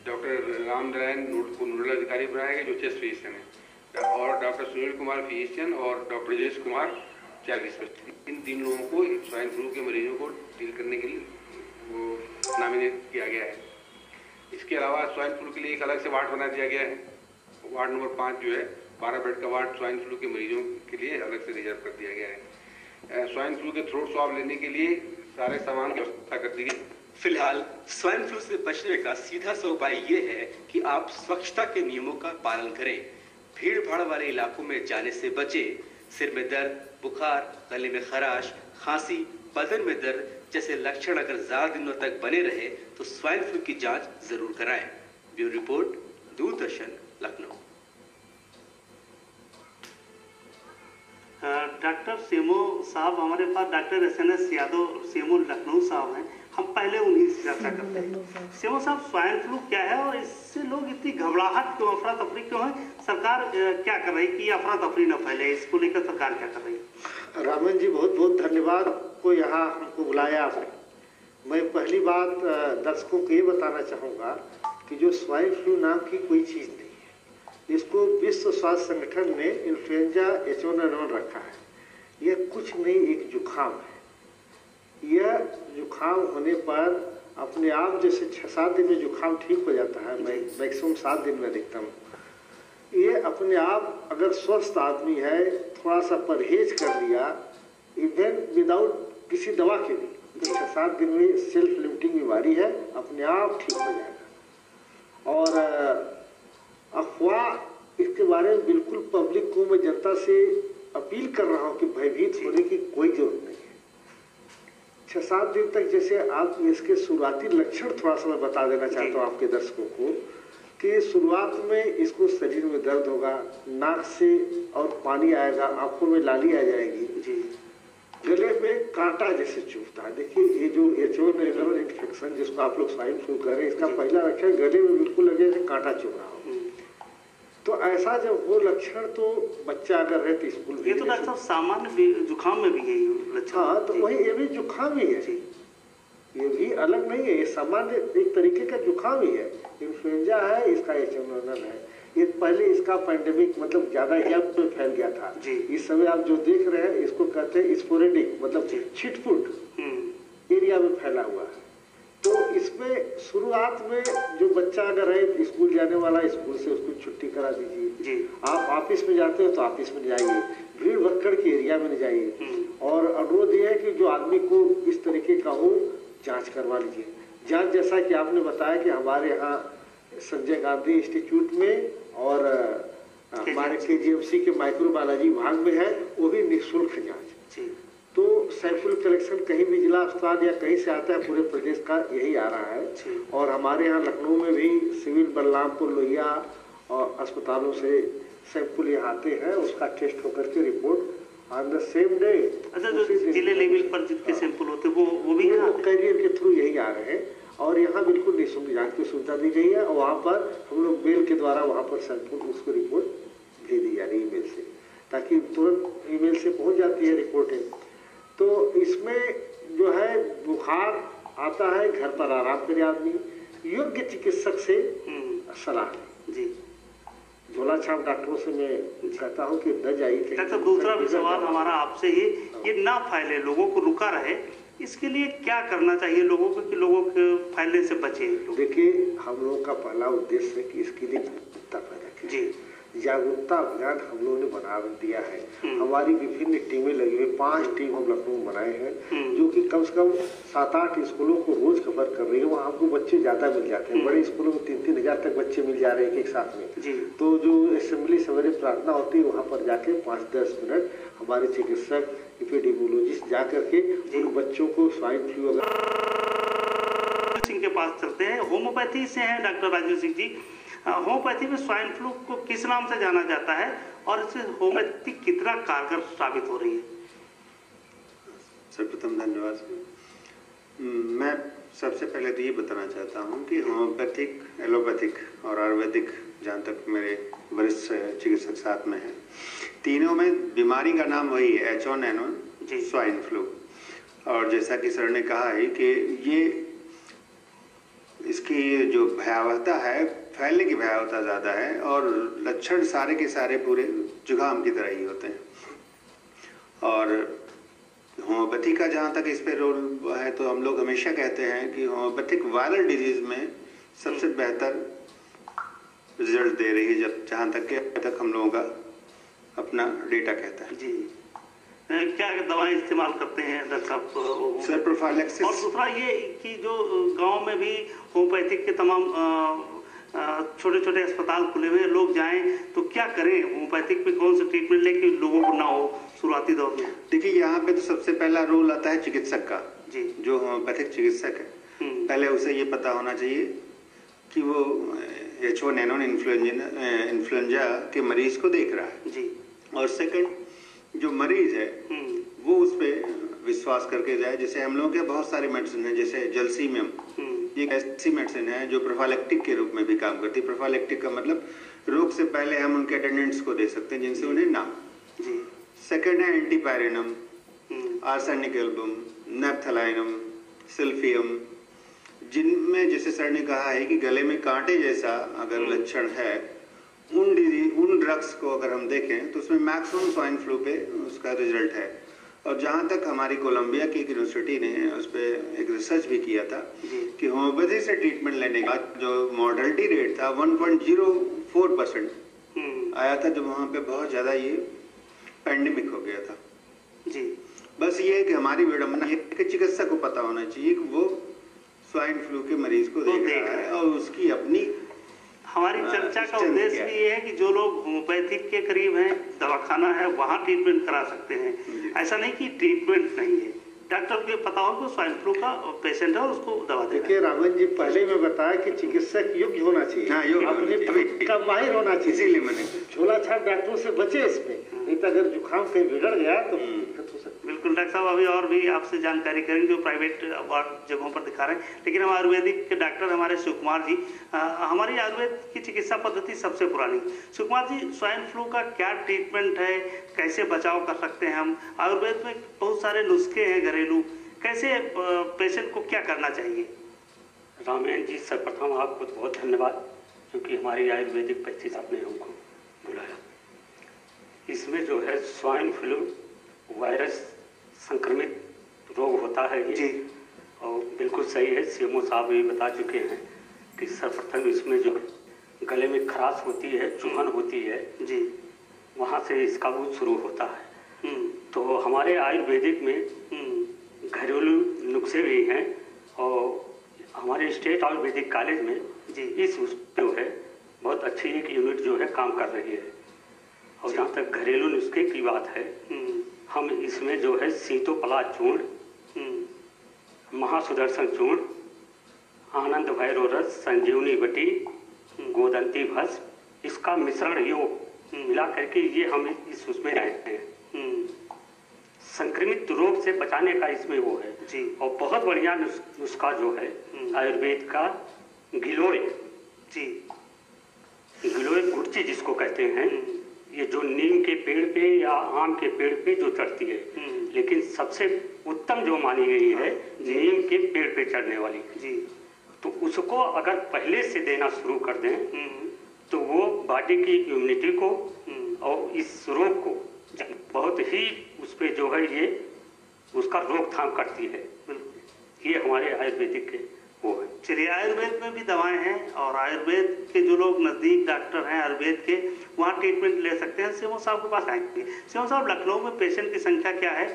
Doctor Ramnarayan को nodal अधिकारी बनाया गया जो चेस्ट फिजिशियन है, और डॉक्टर सुनील कुमार फिजिशियन और doctor Brajesh Kumar child specialist. इन 3 लोगों को स्वाइन फ्लू के मरीजों को डील करने के लिए वो नॉमिनेट किया गया है। इसके अलावा स्वाइन फ्लू के लिए एक अलग से वार्ड बना दिया गया है। वार्ड नंबर 5 जो है 12 बेड का वार्ड स्वाइन फ्लू के मरीजों के लिए अलग से रिजर्व कर दिया गया है। स्वाइन फ्लू के थ्रोट स्वाब लेने के लिए सारे सामान की व्यवस्था कर दी गई। फिलहाल स्वाइन फ्लू से बचने का सीधा सा उपाय ये है कि आप स्वच्छता के नियमों का पालन करें, भीड़ भाड़ वाले इलाकों में जाने से बचें, सिर में दर्द, बुखार, गले में खराश, खांसी, बदन में दर्द जैसे लक्षण अगर ज्यादा दिनों तक बने रहे तो स्वाइन फ्लू की जांच जरूर कराएं। Bureau report, Doordarshan, Lucknow. Doctor CMO साहब हमारे पास, doctor SNS Yadav CMO Lucknow साहब हैं, हम पहले उन्हीं से चर्चा करते हैं। सेमो साहब, स्वाइन फ्लू क्या है और इससे लोग इतनी घबराहट क्यों, अफरा तफरी क्यों है? सरकार क्या कर रही है कि अफरा तफरी न फैले, इसको लेकर सरकार क्या कर रही है? रामन जी, बहुत बहुत धन्यवाद को यहाँ हमको बुलाया आपने। मैं पहली बात दर्शकों को ये बताना चाहूँगा कि जो स्वाइन फ्लू नाम की कोई चीज़ नहीं है। इसको विश्व स्वास्थ्य संगठन ने इन्फ्लुएंजा H1N1 रखा है। यह कुछ नहीं, एक जुखाम है। यह जुखाम होने पर अपने आप जैसे 6-7 दिन में जुखाम ठीक हो जाता है, मैं मैक्सिमम 7 दिन में देखता हूँ। ये अपने आप अगर स्वस्थ आदमी है, थोड़ा सा परहेज कर लिया, इवन विदाउट किसी दवा के भी, तो 6-7 दिन में सेल्फ लिमिटिंग बीमारी है, अपने आप ठीक हो जाएगा। और अफवाह इसके बारे में बिल्कुल पब्लिक को मैं जनता से अपील कर रहा हूँ कि भयभीत होने की कोई जरूरत नहीं है। 6-7 दिन तक, जैसे आप इसके शुरुआती लक्षण थोड़ा सा मैं बता देना चाहता हूँ आपके दर्शकों को कि शुरुआत में इसको शरीर में दर्द होगा, नाक से और पानी आएगा, आंखों में लाली आ जाएगी, गले में कांटा जैसे चुभता है। देखिए, ये जो H1N1 इन्फेक्शन जिसको आप लोग स्वाइन फ्लू कह रहे हैं, इसका पहला लक्षण गले में बिल्कुल लगे जैसे कांटा चुभ रहा हो। तो ऐसा जब वो लक्षण, तो बच्चा अगर रहे तो स्कूल, ये तो डॉक्टर साहब सामान्य जुखाम में भी यही लक्षण। हाँ, तो वही ये भी जुखाम ही है, ये भी अलग नहीं है, ये सामान्य एक तरीके का जुखाम ही है। इन्फ्लुएंजा है, इसका H1N1 है। ये पहले इसका पैंडेमिक मतलब ज्यादा एरिया में फैल गया था। इस समय आप जो देख रहे हैं इसको कहते हैं स्पोरेडिक, मतलब छिटपुट एरिया में फैला हुआ है। तो इसमें शुरुआत में जो बच्चा अगर है स्कूल जाने वाला, स्कूल से उसको छुट्टी करा दीजिए। आप ऑफिस में जाते हो तो ऑफिस में जाइए, भीड़ भक्कड़ के एरिया में नहीं जाइए। और अनुरोध ये है कि जो आदमी को इस तरीके का हो, जांच करवा लीजिए। जांच जैसा कि आपने बताया कि हमारे यहाँ संजय गांधी इंस्टीट्यूट में और हमारे KGMC के माइक्रोबायोलॉजी विभाग में है, वो भी निःशुल्क जाँच। तो सैंपल कलेक्शन कहीं भी जिला अस्पताल या कहीं से आता है, पूरे प्रदेश का यही आ रहा है। और हमारे यहाँ लखनऊ में भी सिविल बलरामपुर, लोहिया और अस्पतालों से सैंपल यहाँ आते हैं, उसका टेस्ट होकर के report on the same day. अच्छा, जो जिले लेवल पर जितने सैंपल होते हैं वो भी कैरियर के थ्रू यही आ रहे हैं। और यहाँ बिल्कुल निःशुल्क जाँच की सुविधा दी गई है। और वहाँ पर हम लोग मेल के द्वारा वहाँ पर सैंपल उसको रिपोर्ट भेज दी जा रही है ईमेल से, ताकि तुरंत ईमेल से पहुँच जाती है रिपोर्टें। तो इसमें जो है बुखार आता है, घर पर आराम करे आदमी, योग्य चिकित्सक से सलाह लें। झोला छाप डॉक्टरों से मैं कहता हूँ कि न जाइए। डॉक्टर, दूसरा भी सवाल हमारा आपसे ये ना फैले, लोगों को रुका रहे, इसके लिए क्या करना चाहिए लोगों को कि लोगों के फैलने से बचे? देखिए, हम लोगों का पहला उद्देश्य है कि इसके लिए जागरूकता पैदा करें। जागरूकता अभियान हम लोगों ने बना दिया है। हमारी विभिन्न टीमें लगी हुई, 5 टीम हम लखनऊ में बनाए हैं, जो कि कम से कम 7-8 स्कूलों को रोज कवर कर रही है। वहाँ हमको बच्चे ज्यादा मिल जाते हैं, बड़े स्कूलों में 3-3 हजार तक बच्चे मिल जा रहे हैं एक साथ में। तो जो असेंबली सवेरे प्रार्थना होती है, वहाँ पर जाके 5-10 मिनट हमारे चिकित्सक, एपिडेमियोलॉजिस्ट जा करके उन बच्चों को स्वाइन फ्लू सिंह के पास चलते हैं। होम्योपैथी से हैं डॉक्टर राजीव सिंह जी। होम्योपैथी में स्वाइन फ्लू को किस नाम से जाना जाता है और इससे होम्योपैथी कितना कारगर साबित हो रही है? सर्वप्रथम धन्यवाद। मैं सबसे पहले तो ये बताना चाहता हूँ कि होम्योपैथिक, एलोपैथिक और आयुर्वेदिक, जहाँ तक मेरे वरिष्ठ चिकित्सक साथ में हैं, तीनों में बीमारी का नाम वही है, H1N1 स्वाइन फ्लू। और जैसा कि सर ने कहा है कि ये इसकी जो भयावहता है, फैलने की भयावहता ज़्यादा है और लक्षण सारे के सारे पूरे जुकाम की तरह ही होते हैं। और होम्योपैथी का जहाँ तक इस पे रोल है तो हम लोग हमेशा कहते हैं कि होम्योपैथिक वायरल डिजीज में सबसे बेहतर रिजल्ट दे रही है, जब जहाँ तक के अब तक हम लोगों का अपना डेटा कहता है। जी, क्या दवाएं इस्तेमाल करते हैं डॉक्टर साहब? Sir prophylaxis. और दूसरा ये कि जो गांव में भी होम्योपैथिक के तमाम छोटे छोटे अस्पताल खुले हुए, लोग जाएं तो क्या करें? होम्योपैथिक पे कौन सा ट्रीटमेंट ले कि लोगों को ना हो शुरुआती दौर में? देखिए, यहाँ पे तो सबसे पहला रोल आता है चिकित्सक का। जी, जो होम्योपैथिक चिकित्सक है, पहले उसे ये पता होना चाहिए कि वो H1N1 इन्फ्लुएंजा के मरीज को देख रहा है। जी। और सेकंड, जो मरीज है वो उस पर विश्वास करके जाए। जैसे हम लोगों के बहुत सारी मेडिसिन है, जैसे जलसीमियम, ये एक ऐसी मेडिसिन है जो प्रोफाइलैक्टिक के रूप में भी काम करती है। प्रोफाइलैक्टिक का मतलब रोग से पहले हम उनके अटेंडेंट्स को दे सकते हैं जिनसे उन्हें ना। सेकंड है एंटीपायरेनम, आर्सेनिक एल्बम, नेप्थेलाइनम, सिल्फियम, जिनमें जैसे सर ने कहा है कि गले में कांटे जैसा अगर लक्षण है, उन ड्रग्स को अगर हम देखें तो उसमें मैक्सिमम स्वाइन फ्लू पे उसका रिजल्ट है। और जहाँ तक हमारी कोलंबिया की यूनिवर्सिटी ने उस पर एक रिसर्च भी किया था कि होम्योपैथी से ट्रीटमेंट लेने का जो मॉर्टेलिटी रेट था 1.04% आया था, जब वहाँ पे बहुत ज़्यादा ये पैंडेमिक हो गया था। जी, बस ये है कि हमारी विडम्बना ये कि चिकित्सक को पता होना चाहिए कि वो स्वाइन फ्लू के मरीज को देख रहा है और उसकी अपनी हमारी चर्चा का उद्देश्य भी ये है कि जो लोग होम्योपैथिक के करीब हैं, दवाखाना है, वहाँ ट्रीटमेंट करा सकते हैं। ऐसा नहीं कि ट्रीटमेंट नहीं है, डॉक्टर को पता हो कि स्वाइन फ्लू का पेशेंट है और उसको दवा देना। देखिए रामन जी, पहले मैं बताया कि चिकित्सक योग्य होना चाहिए, अपने माहिर होना चाहिए, इसीलिए मैंने झोला छाप डॉक्टरों से बचे इसमें, नहीं तो अगर जुकाम कहीं बिगड़ गया तो दिक्कत हो सकती है। बिल्कुल डॉक्टर साहब, अभी और भी आपसे जानकारी करेंगे जो प्राइवेट वार्ड जगहों पर दिखा रहे हैं, लेकिन हम आयुर्वेदिक के डॉक्टर हमारे शिव कुमार जी, हमारी आयुर्वेद की चिकित्सा पद्धति सबसे पुरानी। शिव कुमार जी, स्वाइन फ्लू का क्या ट्रीटमेंट है, कैसे बचाव कर सकते हैं हम? आयुर्वेद में बहुत सारे नुस्खे हैं घरेलू, कैसे पेशेंट को क्या करना चाहिए? रामायण जी, सर्वप्रथम आपको बहुत धन्यवाद क्योंकि हमारी आयुर्वेदिक पैथिस आपने हमको बुलाया। इसमें जो है स्वाइन फ्लू वायरस संक्रमित रोग होता है ये जी, और बिल्कुल सही है, सीएमओ साहब भी बता चुके हैं कि सर्वप्रथम इसमें जो गले में खराश होती है, चुभन होती है जी, वहाँ से इसका वो शुरू होता है। तो हमारे आयुर्वेदिक में घरेलू नुस्खे भी हैं और हमारे स्टेट आयुर्वेदिक कॉलेज में जी इस जो है बहुत अच्छी एक यूनिट जो है काम कर रही है। और जहाँ तक घरेलू नुस्खे की बात है, हम इसमें जो है सीतोपला चूर्ण, महासुदर्शन चूर्ण, आनंद भैरव रस, संजीवनी बटी, गोदंती भस्म, इसका मिश्रण योग मिला करके ये हम इस उसमें रहते हैं। संक्रमित रोग से बचाने का इसमें वो है जी। और बहुत बढ़िया नुस्खा जो है आयुर्वेद का गिलोय जी, गिलोय गुड़ची जिसको कहते हैं, ये जो नीम के पेड़ पे या आम के पेड़ पे जो चढ़ती है, लेकिन सबसे उत्तम जो मानी गई है नीम के पेड़ पे चढ़ने वाली जी, तो उसको अगर पहले से देना शुरू कर दें तो वो बॉडी की इम्यूनिटी को और इस रोग को बहुत ही उस पे जो है ये उसका रोकथाम करती है। ये हमारे आयुर्वेदिक के वो है। चलिए, आयुर्वेद में भी दवाएं हैं और आयुर्वेद के जो लोग नज़दीक डॉक्टर हैं आयुर्वेद के, वहाँ ट्रीटमेंट ले सकते हैं। सीएमओ साहब के पास आएंगे। सीएमओ साहब, लखनऊ में पेशेंट की संख्या क्या है?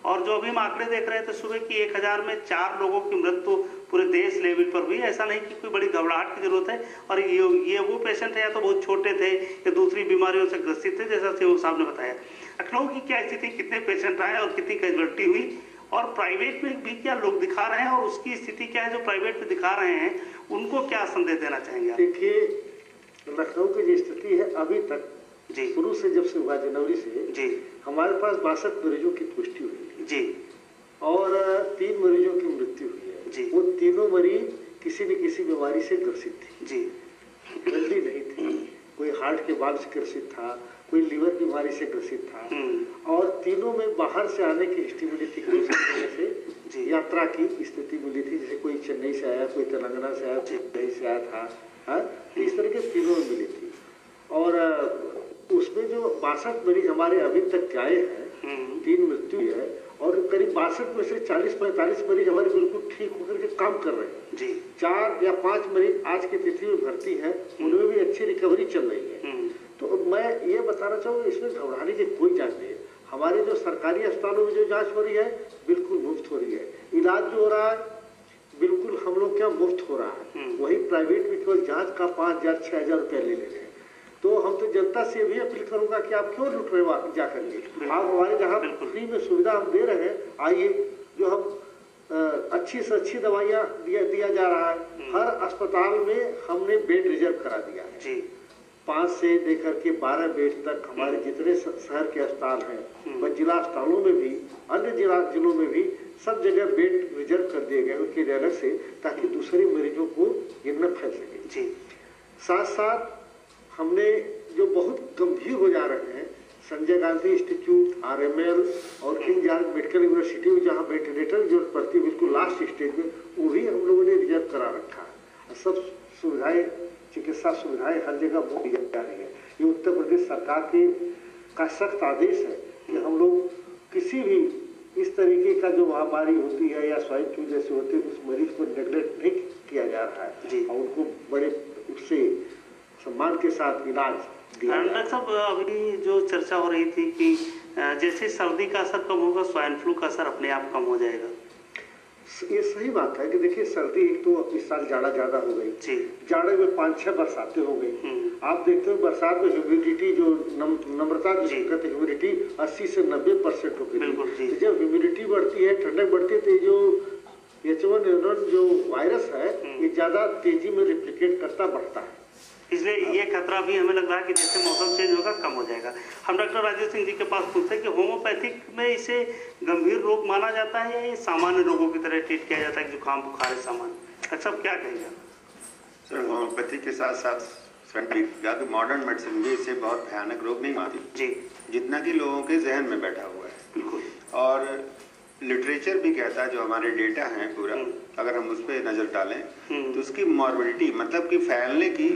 और जो अभी हम आंकड़े देख रहे थे सुबह की 1000 में 4 लोगों की मृत्यु पूरे देश लेवल पर हुई। ऐसा नहीं कि कोई बड़ी घबराहट की जरूरत है। और ये वो पेशेंट है या तो बहुत छोटे थे या दूसरी बीमारियों से ग्रसित थे, जैसा सीएमओ साहब ने बताया। लखनऊ की क्या स्थिति, कितने पेशेंट आए और कितनी कैजुअल्टी हुई, और प्राइवेट में भी क्या लोग दिखा रहे हैं और उसकी स्थिति क्या है जो प्राइवेट में दिखा रहे हैं, उनको क्या संदेश देना चाहेंगे? देखिए, लखनऊ की जो स्थिति है अभी तक जी, शुरू से जब से हुआ जनवरी से जी, हमारे पास 62 मरीजों की पुष्टि हुई है जी, और 3 मरीजों की मृत्यु हुई है जी। वो तीनों मरीज किसी न किसी बीमारी से ग्रसित थे जी, जल्दी नहीं थी। कोई हार्ट के बाल से ग्रसित था, कोई लीवर बीमारी से ग्रसित था, और तीनों में बाहर से आने की हिस्ट्री मिली थी से यात्रा की स्थिति मिली थी, जैसे कोई चेन्नई से आया, कोई तेलंगाना से आया, कोई कहीं से आया था, हाँ, इस तरह के तीनों में मिली थी। और उसमें जो 62 मरीज हमारे अभी तक आए हैं, 3 मृत्यु है, और करीब 62 में से 40-45 मरीज हमारे बिल्कुल ठीक होकर के काम कर रहे हैं जी। 4 या 5 मरीज आज की तिथि में भर्ती है, उनमें भी अच्छी रिकवरी चल रही है। तो मैं ये बताना चाहूँगा, इसमें घबराने की कोई जांच नहीं है। हमारे जो सरकारी अस्पतालों में जो जांच हो रही है बिल्कुल मुफ्त हो रही है, इलाज जो हो रहा है बिल्कुल हम लोग क्या मुफ्त हो रहा है। वही प्राइवेट में केवल जांच का 5,000-6,000 रुपया ले रहे हैं। तो हम तो जनता से भी अपील करूंगा कि आप क्यों लुट रहे हो जा करके, आप हमारे जहाँ फ्री में सुविधा हम दे रहे हैं, आइए। जो हम अच्छी से अच्छी दवाइयाँ दिया जा रहा है, हर अस्पताल में हमने बेड रिजर्व करा दिया है जी। 5 से लेकर के 12 बेड तक हमारे जितने शहर के अस्पताल हैं, व जिला अस्पतालों में भी, अन्य जिलों में भी सब जगह बेड रिजर्व कर दिए गए उनके अलग से, ताकि दूसरे मरीजों को ये न फैल सके जी। साथ साथ हमने जो बहुत गंभीर हो जा रहे हैं, संजय गांधी इंस्टीट्यूट, RML और किंग जॉर्ज मेडिकल यूनिवर्सिटी में जहाँ वेंटिलेटर की जरूरत पड़ती है बिल्कुल लास्ट स्टेज में, वो भी हम लोगों ने रिजर्व करा रखा है। सब सुविधाएं, चिकित्सा सुविधाएं हर जगह मुफ्त दी जा रही है। ये उत्तर प्रदेश सरकार का सख्त आदेश है कि हम लोग किसी भी इस तरीके का जो महामारी होती है या स्वाइन फ्लू जैसे होते हैं, उस मरीज को नेग्लेक्ट नहीं किया जा रहा है जी। और उनको बड़े उससे सम्मान के साथ इलाज दिया। डॉक्टर साहब, अभी जो चर्चा हो रही थी कि जैसे सर्दी का असर कम होगा, स्वाइन फ्लू का असर अपने आप कम हो जाएगा। ये सही बात है कि देखिए, सर्दी एक तो इस साल जाड़ा ज्यादा हो गई जी। जाड़े में 5-6 बरसातें हो गई। आप देखते हो बरसात में ह्यूमिडिटी जो नम्रता कहते ह्यूमिडिटी 80 से 90% हो गई। तो जब ह्यूमिडिटी बढ़ती है, ठंडक बढ़ती है, तो जो H1N1 जो वायरस है ये ज्यादा तेजी में रिप्लिकेट करता बढ़ता है। इसलिए ये खतरा भी हमें लग रहा है कि जैसे मौसम चेंज होगा कम हो जाएगा। हम डॉक्टर राजेश सिंह जी के पास पूछते हैं कि होम्योपैथिक में इसे गंभीर रोग माना जाता है या ये सामान्य रोगों की तरह ट्रीट किया जाता है, जुकाम बुखार है सामान्य? अच्छा, क्या कहेंगे सर? होम्योपैथी के साथ साथ साइंटिफिक या तो मॉडर्न मेडिसिन भी इसे बहुत भयानक रोग नहीं मानती जी, जितना कि लोगों के जहन में बैठा हुआ है। बिल्कुल। और लिटरेचर भी कहता है, जो हमारे डेटा है पूरा, अगर हम उस पर नजर डालें तो उसकी मॉर्बिडिटी मतलब कि फैलने की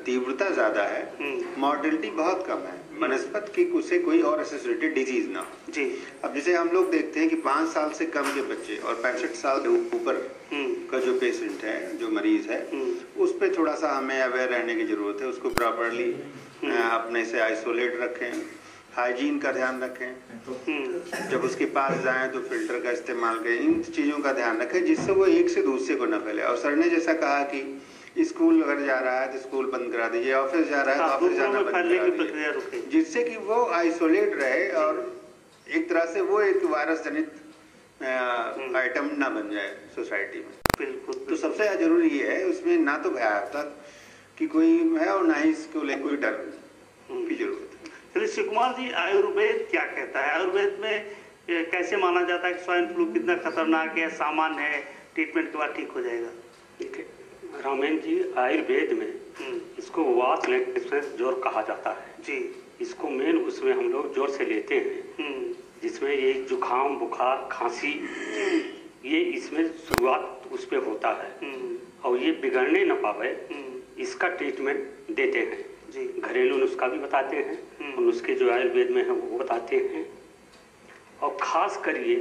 तीव्रता ज्यादा है, मॉर्टेलिटी बहुत कम है, बनस्पत की उससे कोई और एसोसिएटेड डिजीज ना हो जी। अब जैसे हम लोग देखते हैं कि 5 साल से कम के बच्चे और 65 साल के ऊपर का जो पेशेंट है, जो मरीज है, उस पर थोड़ा सा हमें अवेयर रहने की जरूरत है। उसको प्रॉपरली अपने से आइसोलेट रखें, हाइजीन का ध्यान रखें, जब उसके पास जाएं तो फिल्टर का इस्तेमाल करें, इन चीज़ों का ध्यान रखें जिससे वो एक से दूसरे को न फैले। और सर ने जैसा कहा कि स्कूल अगर जा रहा है तो स्कूल बंद करा दीजिए, ऑफिस जा रहा है तो ऑफिस जाना बंद करा दीजिए, जिससे कि वो आइसोलेट रहे और एक तरह से वो एक वायरस जनित आइटम ना बन जाए सोसाइटी में। बिल्कुल। तो सबसे ज़्यादा जरूरी ये है, उसमें ना तो भयावता कि कोई है और ना ही इसको लेकर कोई डर की जरूरत है। चलिए शिव कुमार जी, आयुर्वेद क्या कहता है? आयुर्वेद में कैसे माना जाता है कि स्वाइन फ्लू कितना खतरनाक है, सामान्य है, ट्रीटमेंट के बाद ठीक हो जाएगा? ठीक है रामेन जी, आयुर्वेद में इसको वात जोर कहा जाता है जी। इसको मेन उसमें हम लोग जोर से लेते हैं, जिसमें ये जुखाम बुखार खांसी ये इसमें शुरुआत उस पर होता है और ये बिगड़ने न पावे इसका ट्रीटमेंट देते हैं जी। घरेलू नुस्खा भी बताते हैं और नुस्खे जो आयुर्वेद में है वो बताते हैं। और खास करिए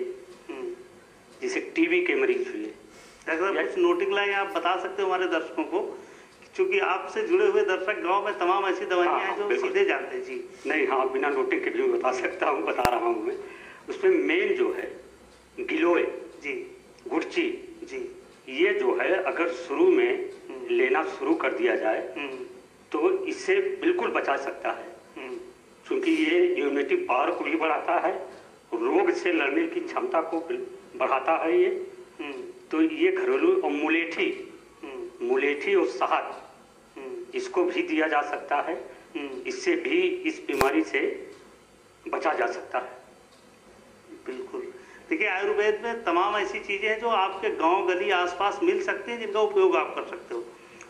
जैसे टीबी के मरीज हुए, अगर कुछ नोटिंग लाइन आप बता सकते हो हमारे दर्शकों को, क्योंकि आपसे जुड़े हुए दर्शक गांव में तमाम ऐसी दवाइयां हैं जो सीधे जानते हैं जी। नहीं, हाँ, बिना नोटिंग के भी बता सकता हूँ, बता रहा हूँ मैं। उसमें मेन जो है गिलोय जी, गुड़ची जी, ये जो है अगर शुरू में लेना शुरू कर दिया जाए तो इससे बिल्कुल बचा सकता है, क्योंकि ये इम्यूनिटी पावर को भी बढ़ाता है, रोग से लड़ने की क्षमता को बढ़ाता है ये। तो ये घरेलू और मुलेठी और शहद इसको भी दिया जा सकता है, इससे भी इस बीमारी से बचा जा सकता है। बिल्कुल। देखिए, आयुर्वेद में तमाम ऐसी चीजें हैं जो आपके गांव गली आसपास मिल सकती हैं, जिनका उपयोग आप कर सकते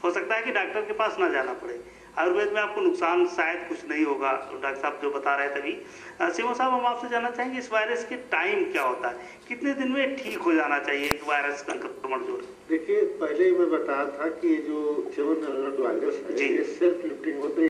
हो सकता है कि डॉक्टर के पास ना जाना पड़े। आयुर्वेद में आपको नुकसान शायद कुछ नहीं होगा, डॉक्टर साहब जो बता रहे थे अभी। सीएमओ साहब, हम आपसे जानना चाहेंगे इस वायरस के टाइम क्या होता है, कितने दिन में ठीक हो जाना चाहिए एक वायरस का संक्रमण जो है? देखिए, पहले ही मैं बताया था कि ये जो 700 वायरस है, ये सेल्फ